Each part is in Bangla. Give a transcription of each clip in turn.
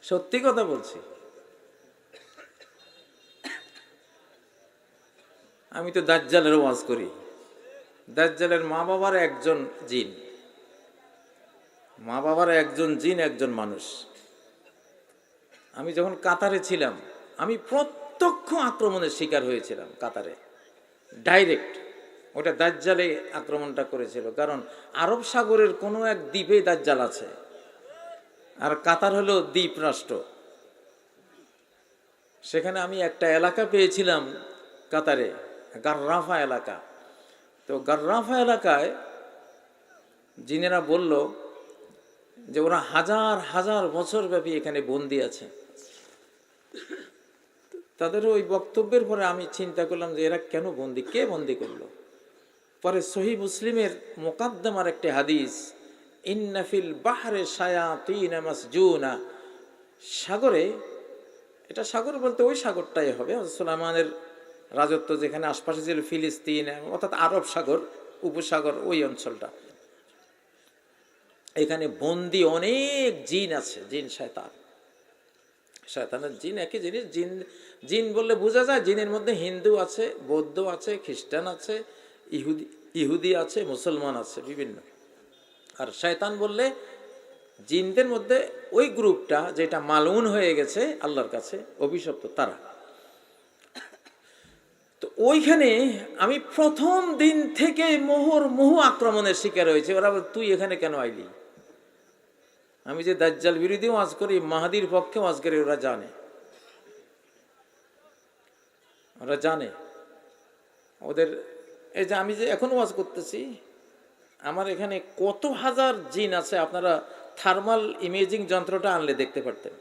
সত্যি কথা বলছি। আমি তো দাজ্জালের ওয়াজ করি। দাজ্জালের মা বাবার একজন জিন, মা বাবার একজন জিন, একজন মানুষ। আমি যখন কাতারে ছিলাম, আমি প্রত্যক্ষ আক্রমণের শিকার হয়েছিলাম কাতারে, ডাইরেক্ট। ওটা দাজ্জালে আক্রমণটা করেছিল, কারণ আরব সাগরের কোনো এক দ্বীপে দাজ্জাল আছে, আর কাতার হলো দ্বীপ রাষ্ট্র। সেখানে আমি একটা এলাকা পেয়েছিলাম কাতারে, গাররাফা এলাকা। তো গাররাফা এলাকায় জিনেরা বলল যে ওরা হাজার হাজার বছর ব্যাপী এখানে বন্দি আছে। তাদের ওই বক্তব্যের পরে আমি চিন্তা করলাম যে এরা কেন বন্দি, কে বন্দি করলো। পরে সহিহ মুসলিমের মুকাদ্দমার একটি হাদিস, ইন্না ফিল বাহরে শায়াতিন মাসজুনা, সাগরে, এটা সাগর বলতে ওই সাগরটাই হবে, সুলাইমানের রাজত্ব যেখানে আশপাশে ছিল, ফিলিস্তিন অর্থাৎ আরব সাগর উপসাগর, ওই অঞ্চলটা। এখানে বন্দি অনেক জিন আছে, জিন শয়তান। শয়তানের জিন একই জিনিস। জিন জিন বললে বোঝা যায় জিনের মধ্যে হিন্দু আছে, বৌদ্ধ আছে, খ্রিস্টান আছে, ইহুদি আছে, মুসলমান আছে, বিভিন্ন। আর শয়তান বললে জিনদের মধ্যে ওই গ্রুপটা যেটা মালউন হয়ে গেছে আল্লাহর কাছে, অভিশপ্ত, তারা। তো ওইখানে আমি প্রথম দিন থেকে মুহুর্মুহু আক্রমণের শিকার হয়েছে। ওরা বলে, তুই এখানে কেন আইলি? আমি যে দাজ্জাল বিরোধী ওয়াজ করি, মাহাদির পক্ষে ওয়াজ করি, ওরা জানে, ওরা জানে। ওদের এই যে আমি যে এখন ওয়াজ করতেছি, আমার এখানে কত হাজার জিন আছে, আপনারা থার্মাল ইমেজিং যন্ত্রটা আনলে দেখতে পারতেন।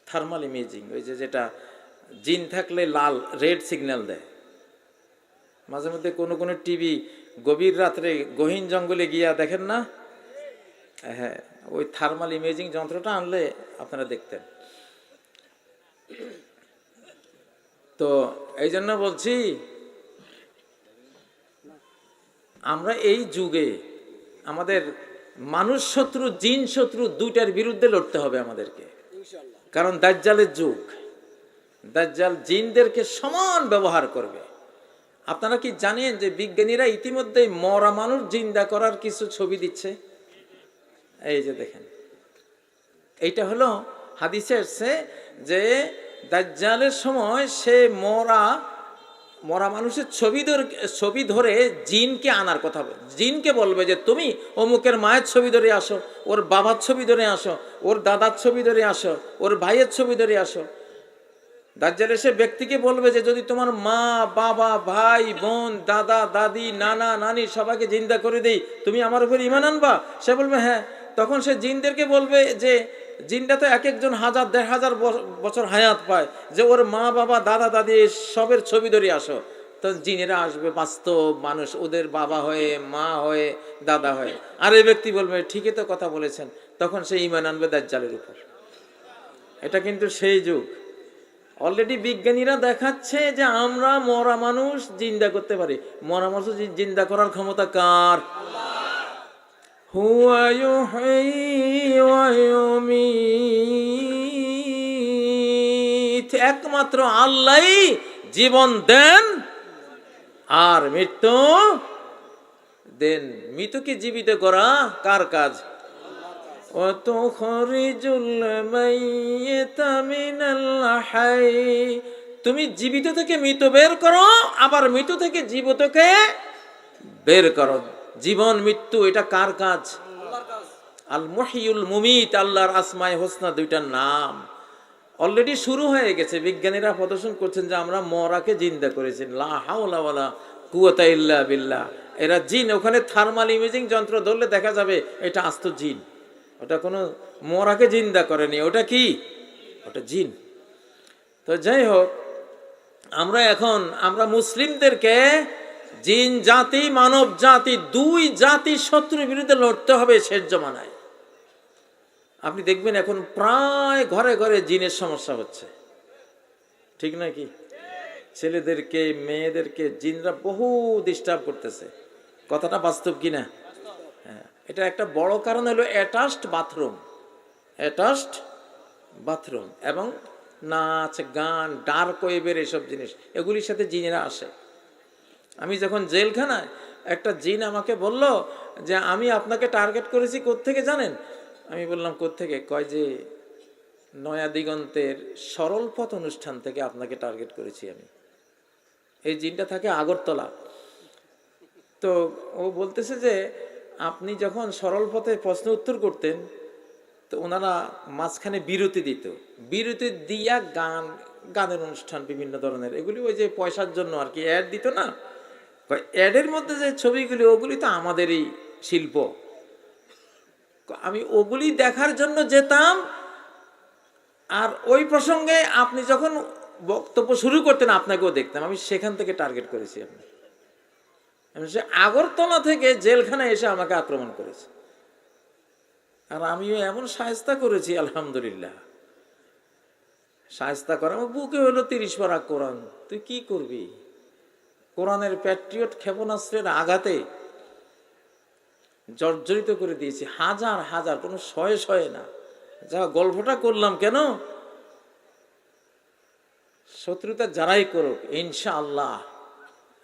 থার্মাল ইমেজিং, ওই যে যেটা জিন থাকলে লাল রেড সিগন্যাল দেয়। মাঝে মধ্যে কোনো কোনো টিভি গভীর রাত্রে গহীন জঙ্গলে গিয়া দেখেন না? হ্যাঁ, ওই থার্মাল ইমেজিং যন্ত্রটা আনলে আপনারা দেখতেন। তো এই জন্য বলছি, আমরা এই যুগে আমাদের মানুষ শত্রু, জিন শত্রু, দুইটার বিরুদ্ধে লড়তে হবে আমাদেরকে। কারণ দাজ্জালের যুগ, দাজ্জাল জিনদেরকে সমান ব্যবহার করবে। আপনারা কি জানেন যে বিজ্ঞানীরা ইতিমধ্যে মরা মানুষ জিন্দা করার কিছু ছবি দিচ্ছে? এই যে দেখেন, এইটা হলো হাদিসে আসছে যে দাজ্জালের সময় সে মরা মানুষের ছবি ধরে জিনকে আনার কথা বলে। জিনকে বলবে যে তুমি অমুকের মায়ের ছবি ধরে আসো, ওর বাবার ছবি ধরে আসো, ওর দাদার ছবি ধরে আসো, ওর ভাইয়ের ছবি ধরে আসো। দাজ্জাল এসে ব্যক্তিকে বলবে যে যদি তোমার মা, বাবা, ভাই, বোন, দাদা, দাদি, নানা, নানি সবাইকে জিন্দা করে দেই, তুমি আমার উপর ঈমান আনবা? সে বলবে হ্যাঁ। তখন সে জিনদেরকে বলবে যে জিনটা তো এক একজন হাজার, ১,৫০০ বছর হায়াত পায়, যে ওর মা, বাবা, দাদা, দাদি সবের ছবি ধরে আসো। তো জিনেরা আসবে বাস্তব মানুষ, ওদের বাবা হয়ে, মা হয়ে, দাদা হয়ে। আর এই ব্যক্তি বলবে ঠিকই তো কথা বলেছেন। তখন সে ঈমান আনবে দাজ্জালের উপর। এটা কিন্তু সেই যুগ। অলরেডি বিজ্ঞানীরা দেখাচ্ছে যে আমরা মরা মানুষ জিন্দা করতে পারি। মরা মানুষ জিন্দা করার ক্ষমতা কার? হুয়া ইউহয়ী ওয়া ইউমীত, একমাত্র আল্লাহই জীবন দেন আর মৃত্যু দেন। মৃত্যুকে জীবিত করা কার কাজ? তুমি জীবিত থেকে মৃত বের করো, আবার মৃত থেকে জীবিতকে বের করো। জীবন মৃত্যু এটা কার কাজ? আল মুহয়িউল মুমিত, আল্লাহর আসমায়ে হোসনা দুইটার নাম। অলরেডি শুরু হয়ে গেছে, বিজ্ঞানীরা প্রদর্শন করছেন যে আমরা মরাকে জিন্দা করেছি। লা হাওলা ওয়ালা কুওয়াতা ইল্লা বিল্লাহ। এরা জিন, ওখানে থার্মাল ইমেজিং যন্ত্র ধরলে দেখা যাবে এটা আস্ত জিন, ওটা কোনো মরাকে জিন্দা করেনি। ওটা কি? ওটা জিন। তো যাই হোক, আমরা মুসলিমদেরকে জিন জাতি, মানব জাতি, দুই জাতি শত্রুর বিরুদ্ধে লড়তে হবে শেষ জমানায়। আপনি দেখবেন এখন প্রায় ঘরে ঘরে জিনের সমস্যা হচ্ছে, ঠিক নাকি? ছেলেদেরকে, মেয়েদেরকে জিনরা বহু ডিস্টার্ব করতেছে। কথাটা বাস্তব কিনা? হ্যাঁ, এটা একটা বড় কারণ হলো অ্যাটাচড বাথরুম। অ্যাটাচড বাথরুম, এবং নাচ গান ডার্ক ওয়েবের এসব জিনিস, এগুলির সাথে জিনেরা আসে। আমি যখন জেলখানায়, একটা জিন আমাকে বলল যে আমি আপনাকে টার্গেট করেছি কোত্থেকে জানেন? আমি বললাম কোত্থেকে? কয় যে নয়া দিগন্তের সরল পথ অনুষ্ঠান থেকে আপনাকে টার্গেট করেছি আমি। এই জিনটা থাকে আগরতলা। তো ও বলতেছে যে আপনি যখন সরল পথে প্রশ্ন উত্তর করতেন, তো ওনারা মাঝখানে বিরতি দিত, বিরতি দিয়া গানের অনুষ্ঠান বিভিন্ন ধরনের, এগুলি ওই যে পয়সার জন্য আর কি, অ্যাড দিত না, অ্যাডের মধ্যে যে ছবিগুলি ওগুলি তো আমাদেরই শিল্প। আমি ওগুলি দেখার জন্য যেতাম, আর ওই প্রসঙ্গে আপনি যখন বক্তব্য শুরু করতেন আপনাকেও দেখতাম। আমি সেখান থেকে টার্গেট করেছি আপনি। সে আগরতলা থেকে জেলখানায় এসে আমাকে আক্রমণ করেছে, আর আমিও এমন শায়েস্তা করেছি আলহামদুলিল্লাহ। শায়েস্তা করা, আমার বুকে হলো 30 পারা কোরআন, তুই কি করবি? কোরআনের প্যাট্রিয়ট ক্ষেপণাস্ত্রের আঘাতে জর্জরিত করে দিয়েছি হাজার হাজার, কোনো শয়ে শয়ে না। যা গল্পটা করলাম কেন? শত্রুতা যারাই করুক, ইনশাআল্লাহ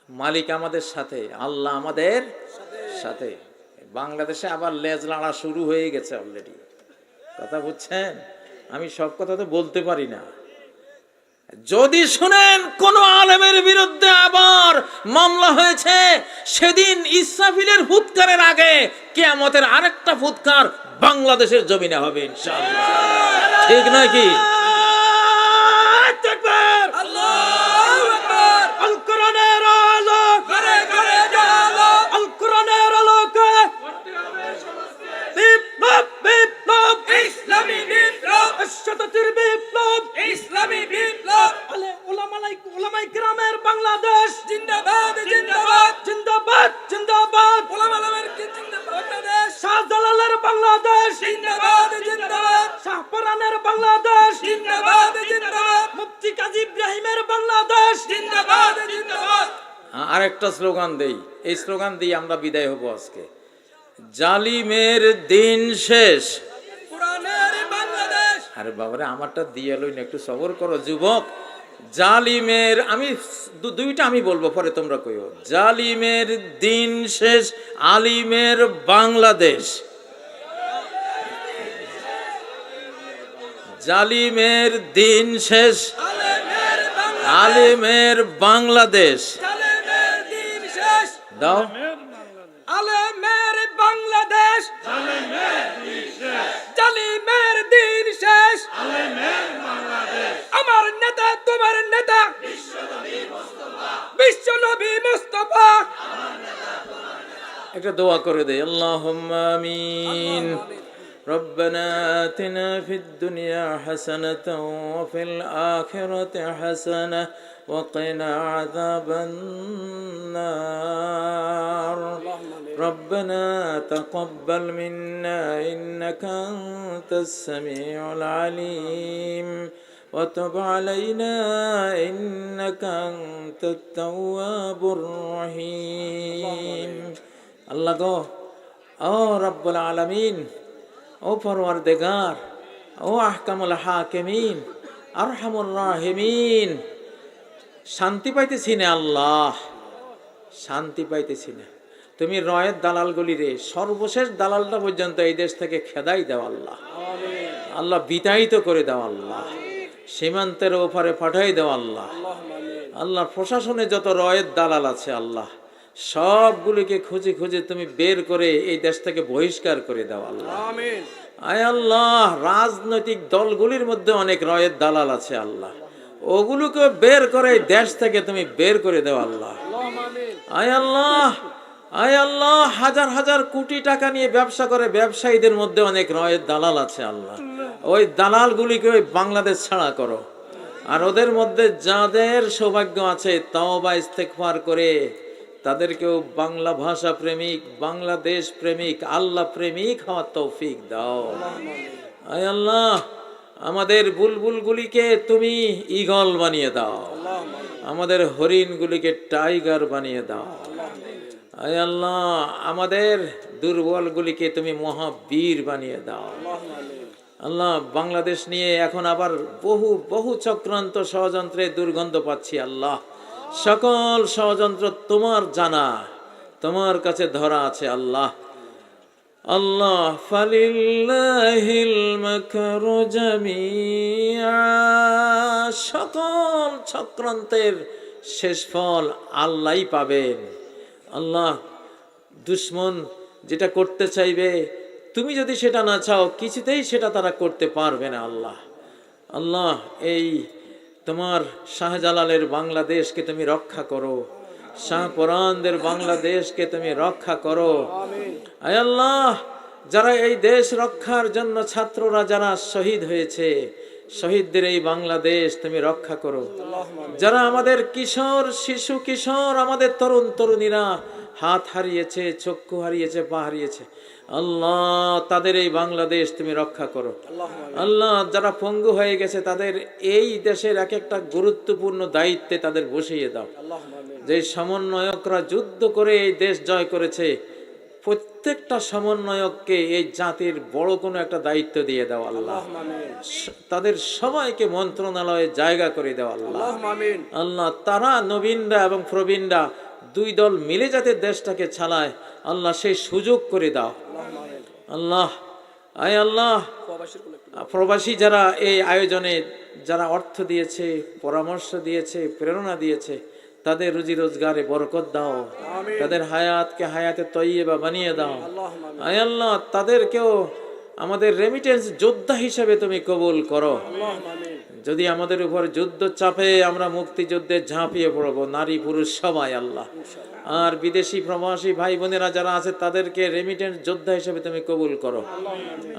মালিক আমাদের সাথে, আল্লাহ আমাদের সাথে। বাংলাদেশে আবার লেজ লাড়া শুরু হয়ে গেছে অলরেডি, কথা বুঝছেন? আমি সব কথা তো বলতে পারি না। যদি শুনেন কোন আলেমের বিরুদ্ধে আবার মামলা হয়েছে, সেদিন ইসরাফিলের ফুৎকারের আগে কিয়ামতের আরেকটা ফুৎকার বাংলাদেশের জমিনে হবে ইনশাআল্লাহ। ঠিক নাকি? আরেকটা স্লোগান দেই, এই স্লোগান দিয়ে আমরা বিদায় হব আজকে। জালিমের দিন শেষ, আরে বাবারে আমারটা দিয়ে লই না, একটু সবর করো যুবক। জালিমের, আমি দুইটা আমি বলবো, পরে তোমরা কইও। জালিমের দিন শেষ, আলিমের বাংলাদেশ। জালিমের দিন শেষ, আলিমের বাংলাদেশ। দাও আলেমের বাংলাদেশ, জালিমের দিন শেষ। আমার নেতা তোমার নেতা বিশ্বনবী মুস্তাফা। একটা দোয়া করে দেই, আল্লাহুম্মা আমিন। ربنا آتنا في الدنيا حسنة وفي الآخرة حسنة وقنا عذاب النار. ربنا تقبل منا إنك أنت السميع العليم وتب علينا إنك أنت التواب الرحيم. الله go ও রব্বুল আলামিন, ও পরওয়ারদিগার, ও আহকামুল হাকিমিন, আরহামুর রাহিমিন, শান্তি পাইতেছি না আল্লাহ, শান্তি পাইতেছি না। তুমি রয়ের দালালগুলি রে, সর্বশেষ দালালটা পর্যন্ত এই দেশ থেকে খেদাই দাও আল্লাহ। আল্লাহ বিতাড়িত করে দাও আল্লাহ, সীমান্তের ওপারে পাঠাই দাও আল্লাহ। আল্লাহ প্রশাসনে যত রয়ের দালাল আছে আল্লাহ, সবগুলিকে খুঁজে খুঁজে তুমি বের করে এই দেশ থেকে বহিষ্কার করে দাও আল্লাহ। আয় আল্লাহ, রাজনৈতিক দলগুলির মধ্যে অনেক রয়ের দালাল আছে আল্লাহ, ওগুলোকে বের করে দেশ থেকে তুমি বের করে দাও আল্লাহ। আয় আল্লাহ, আয় আল্লাহ, হাজার হাজার কোটি টাকা নিয়ে ব্যবসা করে ব্যবসায়ীদের মধ্যে অনেক রয়ের দালাল আছে আল্লাহ, ওই দালালগুলিকে ওই বাংলাদেশ ছাড়া করো। আর ওদের মধ্যে যাদের সৌভাগ্য আছে তাওবা ইস্তেগফার করে তাদেরকেও বাংলা ভাষা প্রেমিক, বাংলাদেশ প্রেমিক, আল্লাহ প্রেমিক হওয়ার তৌফিক দাও। আয় আল্লাহ, আমাদের বুলবুলগুলিকে তুমি ঈগল বানিয়ে দাও, আমাদের হরিণগুলিকে টাইগার বানিয়ে দাও। আয় আল্লাহ, আমাদের দুর্বলগুলিকে তুমি মহাবীর বানিয়ে দাও। আল্লাহ বাংলাদেশ নিয়ে এখন আবার বহু বহু চক্রান্ত ষড়যন্ত্রে দুর্গন্ধ পাচ্ছি আল্লাহ। সকল ষড়যন্ত্র তোমার জানা, তোমার কাছে ধরা আছে আল্লাহ। আল্লাহ ফালিল্লাহিল মাকরু জামিআ, সকল চক্রান্তের শেষ ফল আল্লাহই পাবেন। আল্লাহ দুশ্মন যেটা করতে চাইবে, তুমি যদি সেটা না চাও কিছুতেই সেটা তারা করতে পারবে না আল্লাহ। আল্লাহ এই তোমার শাহজালালের বাংলাদেশকে তুমি রক্ষা করো, শাহপরানদের বাংলাদেশকে তুমি রক্ষা করো। আয় আল্লাহ, যারা এই দেশ রক্ষার জন্য ছাত্ররা যারা শহীদ হয়েছে, শহীদদের এই বাংলাদেশ তুমি রক্ষা করো। যারা আমাদের কিশোর শিশু কিশোর আমাদের তরুণ তরুণীরা হাত হারিয়েছে, চক্ষু হারিয়েছে, পা হারিয়েছে, আল্লাহ তাদের এই বাংলাদেশ তুমি রক্ষা করো। আল্লাহ যারা পঙ্গু হয়ে গেছে তাদের এই দেশের এক একটা গুরুত্বপূর্ণ দায়িত্বে তাদের বসিয়ে দাও। যে সমন্বয়করা যুদ্ধ করে এই দেশ জয় করেছে, প্রত্যেকটা সমন্বয়ককে এই জাতির বড় কোনো একটা দায়িত্ব দিয়ে দাও আল্লাহ। তাদের সবাইকে মন্ত্রণালয়ে জায়গা করে দাও আল্লাহ। আল্লাহ তারা নবীনরা এবং প্রবীণরা দুই দল মিলে যাতে দেশটাকে চালায়, আল্লাহ সেই সুযোগ করে দাও আল্লাহ। আয় আল্লাহ, প্রবাসী যারা এই আয়োজনে যারা অর্থ দিয়েছে, পরামর্শ দিয়েছে, প্রেরণা দিয়েছে, তাদের রুজি রোজগারে বরকত দাও, তাদের হায়াতকে হায়াতে তৈয়বা বানিয়ে দাও। আয় আল্লাহ তাদেরকেও আমাদের রেমিটেন্স যোদ্ধা হিসেবে তুমি কবুল করো। যদি আমাদের উপর যুদ্ধ চাপে আমরা মুক্তিযুদ্ধে ঝাঁপিয়ে পড়বো, নারী পুরুষ সবাই আল্লাহ। আর বিদেশি প্রবাসী ভাই বোনেরা যারা আছে তাদেরকে রেমিটেন্স যোদ্ধা হিসেবে তুমি কবুল করো।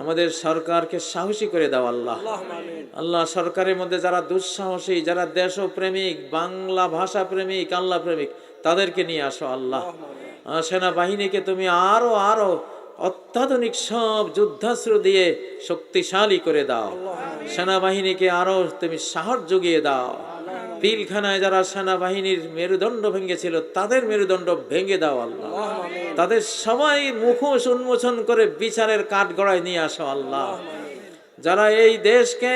আমাদের সরকারকে সাহসী করে দাও আল্লাহ। আল্লাহ সরকারের মধ্যে যারা দুঃসাহসী, যারা দেশপ্রেমিক, বাংলা ভাষা প্রেমিক, আল্লাহ প্রেমিক, তাদেরকে নিয়ে আসো আল্লাহ। সেনাবাহিনীকে তুমি আরো আরো অত্যাধুনিক সব যুদ্ধাস্ত্র দিয়ে শক্তিশালী করে দাও। সেনাবাহিনীকে আরো তুমি সাহস জুগিয়ে দাও। পিলখানায় যারা সেনাবাহিনীর মেরুদণ্ড ভেঙেছিল তাদের মেরুদণ্ড ভেঙে দাও আল্লাহ। তাদের সবাই মুখোশ উন্মোচন করে বিচারের কাঠগড়ায় নিয়ে আসো আল্লাহ। যারা এই দেশকে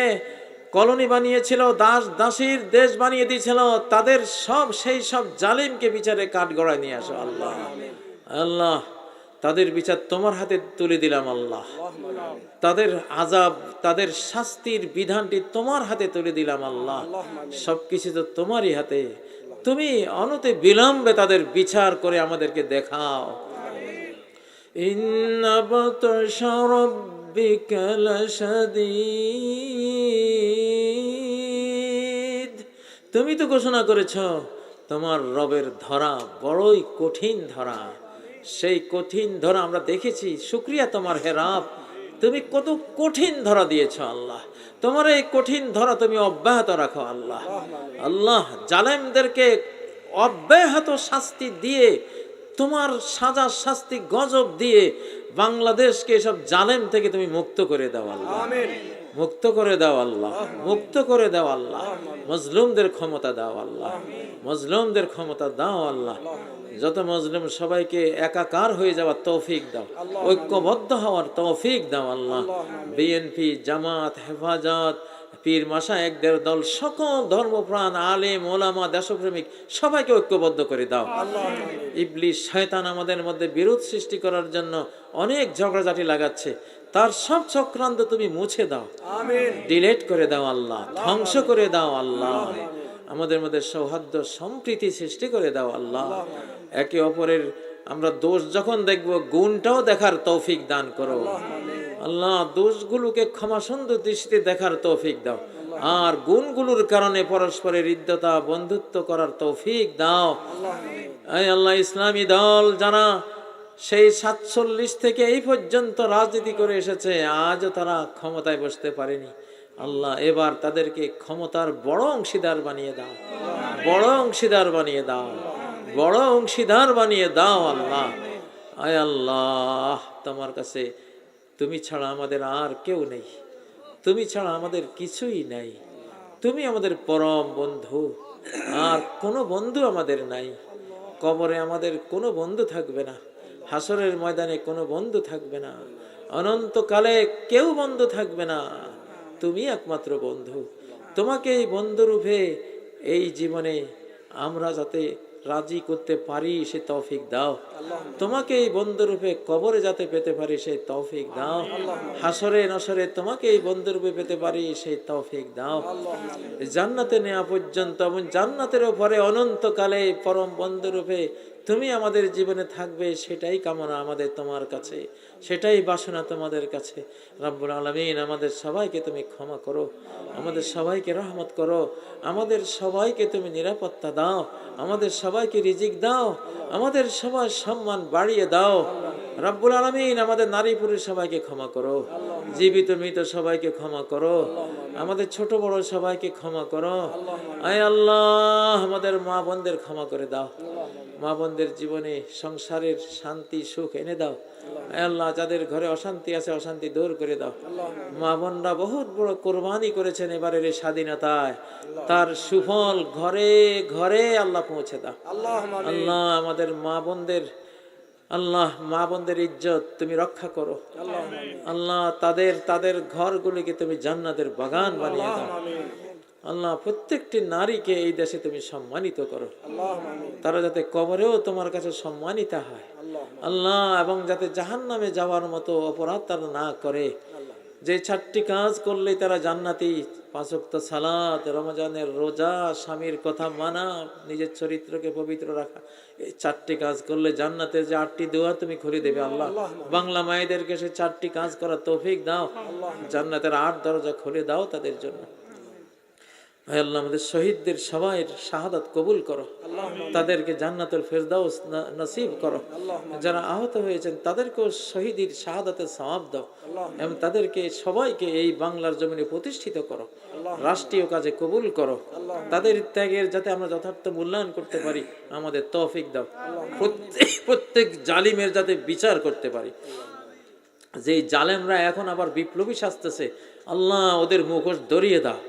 কলোনি বানিয়েছিল, দাস দাসীর দেশ বানিয়ে দিয়েছিল, তাদের সেই সব জালিমকে বিচারের কাঠগড়ায় নিয়ে আসো আল্লাহ। আল্লাহ তাদের বিচার তোমার হাতে তুলে দিলাম আল্লাহ। তাদের আযাব, তাদের শাস্তির বিধানটি তোমার হাতে তুলে দিলাম আল্লাহ। সবকিছু তো তোমারই হাতে, তুমি অনতি বিলম্বে তাদের বিচার করে আমাদেরকে দেখাও। ইন্না বাতশা রাব্বিকা লাশাদীদ, তুমি তো ঘোষণা করেছ তোমার রবের ধরা বড়ই কঠিন ধরা। সেই কঠিন ধরা আমরা দেখেছি, শুকরিয়া তোমার হে রব, তুমি কত কঠিন ধরা দিয়েছ আল্লাহ। তোমার এই কঠিন ধরা তুমি অব্যাহত রাখো আল্লাহ। আল্লাহ জালেমদেরকে অব্যাহত শাস্তি দিয়ে, তোমার সাজা শাস্তি গজব দিয়ে বাংলাদেশকে এসব জালেম থেকে তুমি মুক্ত করে দাও আল্লাহ। মুক্ত করে দাও আল্লাহ, মুক্ত করে দাও আল্লাহ। মজলুমদের ক্ষমতা দাও আল্লাহ, মজলুমদের ক্ষমতা দাও আল্লাহ। যত মজলুম সবাইকে একাকার হয়ে যাওয়ার তৌফিক দাও, ঐক্যবদ্ধ হওয়ার তৌফিক দাও আল্লাহ। বিএনপি, জামাত, হেফাজত, পীর মাশায়েখদের দল, সকল ধর্মপ্রাণ আলেম ওলামা দেশপ্রেমিক সবাইকে ঐক্যবদ্ধ করে দাও। ইবলিস শয়তান আমাদের মধ্যে বিরোধ সৃষ্টি করার জন্য অনেক ঝগড়াঝাটি লাগাচ্ছে, তার সব চক্রান্ত তুমি মুছে দাও, ডিলিট করে দাও আল্লাহ, ধ্বংস করে দাও আল্লাহ। আমাদের মধ্যে সৌহার্দ্য সম্প্রীতি সৃষ্টি করে দাও আল্লাহ। একে অপরের আমরা দোষ যখন দেখব গুণটাও দেখার তৌফিক দান করো আল্লাহ। দোষগুলোকে ক্ষমা সুন্দর দৃষ্টিতে দেখার তৌফিক দাও, আর গুণগুলোর কারণে পরস্পরের হৃদ্যতা বন্ধুত্ব করার তৌফিক দাও। আয় আল্লাহ, ইসলামী দল যারা সেই 47 থেকে এই পর্যন্ত রাজনীতি করে এসেছে, আজও তারা ক্ষমতায় বসতে পারেনি আল্লাহ। এবার তাদেরকে ক্ষমতার বড় অংশীদার বানিয়ে দাও, বড় অংশীদার বানিয়ে দাও, বড় অংশীদার বানিয়ে দাও আল্লাহ। আয় আল্লাহ, তোমার কাছে তুমি ছাড়া আমাদের আর কেউ নেই, তুমি ছাড়া আমাদের কিছুই নাই। তুমি আমাদের পরম বন্ধু, আর কোনো বন্ধু আমাদের নাই। কবরে আমাদের কোনো বন্ধু থাকবে না, হাসরের ময়দানে কোনো বন্ধু থাকবে না। অনন্তকালে কেউ বন্ধু থাকবে না, তুমি একমাত্র বন্ধু। তোমাকে এই বন্ধুরূপে এই জীবনে আমরা যাতে রাজি করতে পারি সে তৌফিক দাও। তোমাকে এই বন্ধুরূপে কবরে যাতে পেতে পারি সেই তৌফিক দাও। হাসরে নসরে তোমাকে এই বন্ধুরূপে পেতে পারি সেই তৌফিক দাও। জান্নাতে নেওয়া পর্যন্ত এবং জান্নাতের উপরে অনন্তকালে পরম বন্ধুরূপে তুমি আমাদের জীবনে থাকবে, সেটাই কামনা আমাদের তোমার কাছে, সেটাই বাসনা তোমাদের কাছে। রব্বুল আলামিন আমাদের সবাইকে তুমি ক্ষমা করো, আমাদের সবাইকে রহমত করো, আমাদের সবাইকে তুমি নিরাপত্তা দাও, আমাদের সবাইকে রিজিক দাও, আমাদের সবার সম্মান বাড়িয়ে দাও। রব্বুল আলামিন আমাদের নারী পুরুষ সবাইকে ক্ষমা করো, জীবিত মৃত সবাইকে ক্ষমা করো, আমাদের ছোট বড় সবাইকে ক্ষমা করো। আয় আল্লাহ আমাদের মা বোনদের ক্ষমা করে দাও, মা বোনদের জীবনে সংসারের শান্তি সুখ এনে দাও। আয় আল্লাহ যাদের ঘরে অশান্তি আছে অশান্তি দূর করে দাও। মা বোনরা বহুত বড় কোরবানি করেছেন এবারের এই স্বাধীনতায়, তার সুফল ঘরে ঘরে আল্লাহ পৌঁছে দাও। আল্লাহ আমাদের মা বোনদের, আল্লাহ মা বোনদের ইজ্জত তুমি রক্ষা করো। আল্লাহ তাদের ঘরগুলিকে তুমি জান্নাতের বাগান বানিয়ে দাও। আল্লাহ প্রত্যেকটি নারীকে এই দেশে তুমি সম্মানিত করো, তারা যাতে কবরেও তোমার কাছে সম্মানিত হয় আল্লাহ, এবং যাতে জাহান্নামে যাওয়ার মতো অপরাধ তারা না করে। যে 4টি কাজ করলে তারা জান্নাতি, 5 ওয়াক্ত সালাত, রমজানের রোজা, স্বামীর কথা মানা, নিজের চরিত্রকে পবিত্র রাখা, এই 4টি কাজ করলে জান্নাতের যে 8টি দুয়ার তুমি খুলে দেবে আল্লাহ। বাংলা মায়েদেরকে সে 4টি কাজ করার তৌফিক দাও, জান্নাতের 8 দরজা খুলে দাও তাদের জন্য। হে আল্লাহ আমাদের শহীদদের সবাইয়ের শাহাদাত কবুল করো, তাদেরকে জান্নাতুল ফেরদাউস নসিব করো। যারা আহত হয়েছেন তাদেরকেও শহীদের শাহাদাতের সওয়াব দাও এবং তাদেরকে সবাইকে এই বাংলার জমিনে প্রতিষ্ঠিত করো, রাষ্ট্রীয় কাজে কবুল করো। তাদের ত্যাগের যাতে আমরা যথার্থ মূল্যায়ন করতে পারি আমাদের তৌফিক দাও। প্রত্যেক জালিমের যাতে বিচার করতে পারি। যে জালেমরা এখন আবার বিপ্লবী সাজতেছে আল্লাহ ওদের মুখোশ ধরিয়ে দাও,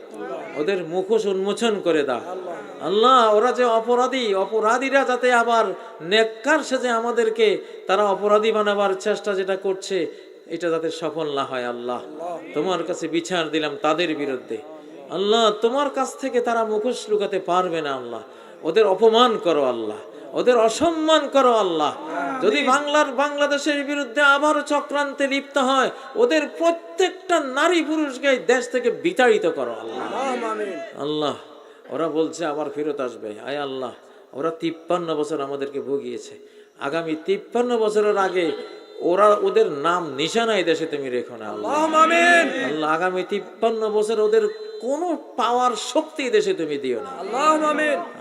ওদের মুখোশ উন্মোচন করে দাও আল্লাহ। ওরা যে অপরাধীরা যাতে আবার নেককার সেজে আমাদেরকে তারা অপরাধী বানাবার চেষ্টা যেটা করছে এটা যাতে সফল না হয় আল্লাহ। তোমার কাছে বিচার দিলাম তাদের বিরুদ্ধে আল্লাহ, তোমার কাছ থেকে তারা মুখোশ লুকাতে পারবে না আল্লাহ। ওদের অপমান করো আল্লাহ, ওদের অসম্মান করো আল্লাহ। যদি বাংলাদেশের বিরুদ্ধে আবার চক্রান্তে লিপ্ত হয় ওদের প্রত্যেকটা নারী পুরুষকে দেশ থেকে বিতাড়িত করো আল্লাহ। আল্লাহ ওরা বলছে আবার ফেরত আসবে, আয় আল্লাহ ওরা 53 বছর আমাদেরকে ভুগিয়েছে, আগামী 53 বছরের আগে ওদের নাম নিশানা এই দেশে তুমি রেখো না আল্লাহ। আল্লাহ আগামী 53 বছর ওদের কোনো পাওয়ার শক্তি দেশে তুমি দিও না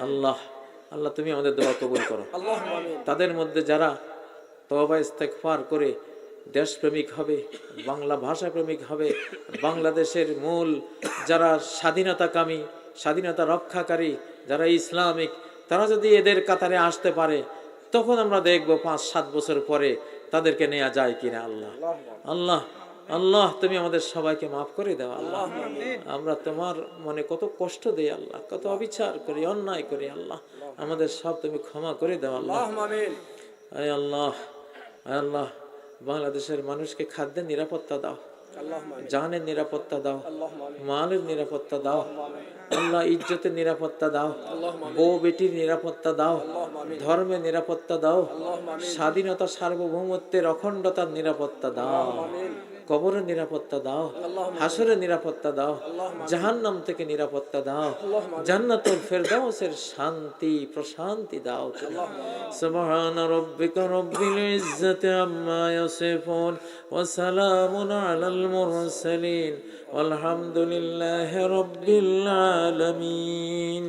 আল্লাহ। আল্লাহ তুমি আমাদের দোয়া কবুল করো। তাদের মধ্যে যারা তওবা ইস্তেগফার করে দেশপ্রেমিক হবে, বাংলা ভাষা প্রেমিক হবে, বাংলাদেশের মূল যারা স্বাধীনতাকামী, স্বাধীনতা রক্ষাকারী, যারা ইসলামিক, তারা যদি এদের কাতারে আসতে পারে তখন আমরা দেখব 5-7 বছর পরে তাদেরকে নেওয়া যায় কিনা আল্লাহ। আল্লাহ আল্লাহ তুমি আমাদের সবাইকে মাফ করে দাও আল্লাহ। আমরা তোমার মনে কত কষ্ট দেই আল্লাহ, কত অবিচার করি, অন্যায় করি আল্লাহ, আমাদের সব তুমি ক্ষমা করে দাও আল্লাহ। আয় আল্লাহ, আয় আল্লাহ বাংলাদেশের মানুষকে খাদ্যের নিরাপত্তা দাও, জানের নিরাপত্তা দাও, মালের নিরাপত্তা দাও আল্লাহ, ইজ্জতের নিরাপত্তা দাও, বউ বেটির নিরাপত্তা দাও, ধর্মের নিরাপত্তা দাও, স্বাধীনতা সার্বভৌমত্বের অখণ্ডতার নিরাপত্তা দাও, কবরের নিরাপত্তা দাও, হাসরের নিরাপত্তা দাও, জাহান্নাম থেকে নিরাপত্তা দাও, জান্নাতুল ফেরদাউসের শান্তি প্রশান্তি দাও। সুবহান রাব্বিকা রব্বিল ইজ্জাতি আম্মা ইয়াসিফুন ওয়া সালামুন আলাল মুরসালিন ওয়ালহামদুলিল্লাহি রাব্বিল আলামিন।